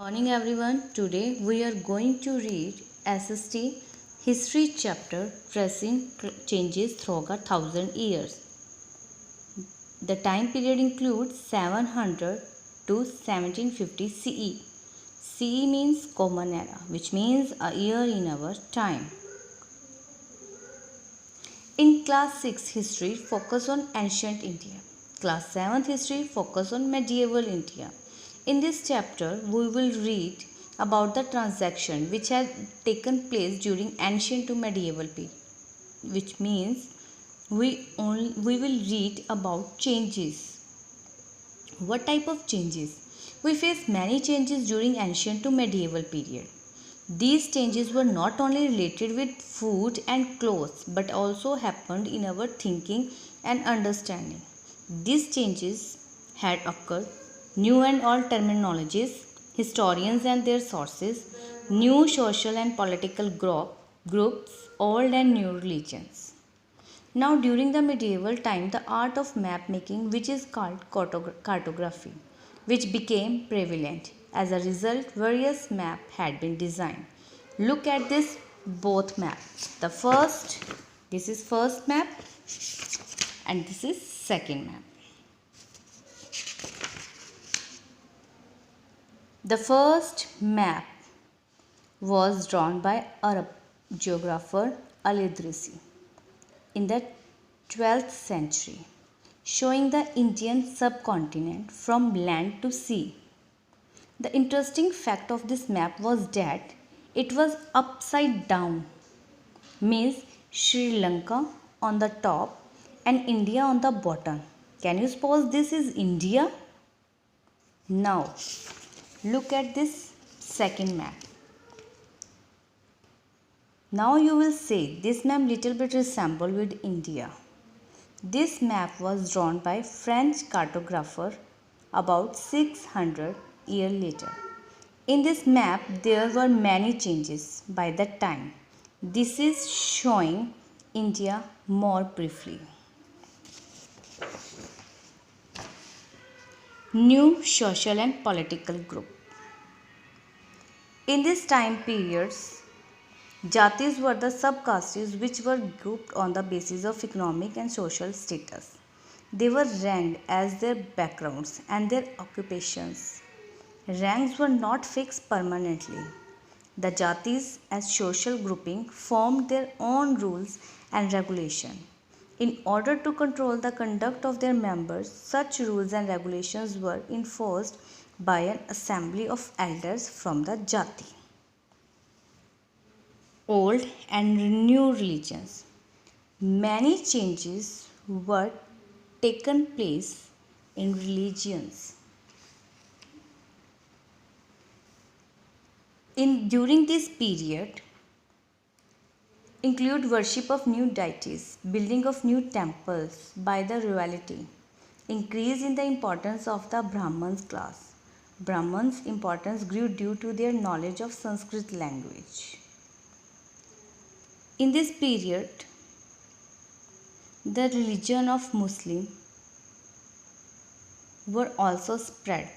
Morning everyone. Today we are going to read SST History chapter Tracing Changes Throughout 1000 years. The time period includes 700 to 1750 CE. CE means Common Era, which means a year in our time. In class 6 history focus on ancient India. Class 7 history focus on medieval India. In this chapter we will read about the transaction which had taken place during ancient to medieval period, which means we will read about changes. What type of changes? We face many changes during ancient to medieval period. These changes were not only related with food and clothes but also happened in our thinking and understanding. These changes had occurred, new and old terminologies, historians and their sources, new social and political groups, old and new religions. Now during the medieval time, the art of map making, which is called cartography, which became prevalent. As a result, various maps had been designed. Look at this both maps. This is first map and this is second map. The first map was drawn by Arab geographer Al-Idrisi in the 12th century, showing the Indian subcontinent from land to sea. The interesting fact of this map was that it was upside down, means Sri Lanka on the top and India on the bottom. Can you suppose this is India? Now, look at this second map. Now you will say this map little bit resemble with India. This map was drawn by French cartographer about 600 years later. In this map there were many changes by that time. This is showing India more briefly. New social and political group. In this time periods, Jatis were the subcastes which were grouped on the basis of economic and social status. They were ranked as their backgrounds and their occupations. Ranks were not fixed permanently. The Jatis as social grouping formed their own rules and regulation. In order to control the conduct of their members, such rules and regulations were enforced by an assembly of elders from the Jati. Old and new religions. Many changes were taken place in religions. During this period include worship of new deities, building of new temples by the royalty, increase in the importance of the Brahmins class. Brahmins' importance grew due to their knowledge of Sanskrit language. In this period, the religion of Muslim were also spread.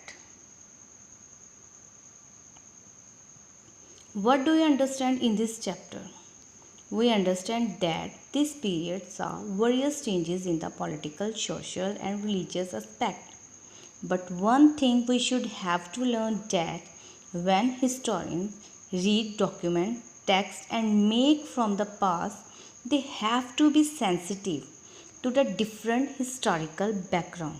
What do we understand in this chapter? We understand that this period saw various changes in the political, social and religious aspect. But one thing we should have to learn that when historians read document, text and make from the past, they have to be sensitive to the different historical background,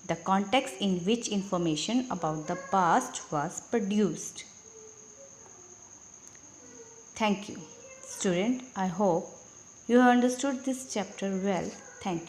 the context in which information about the past was produced. Thank you. Student, I hope you have understood this chapter well. Thank you.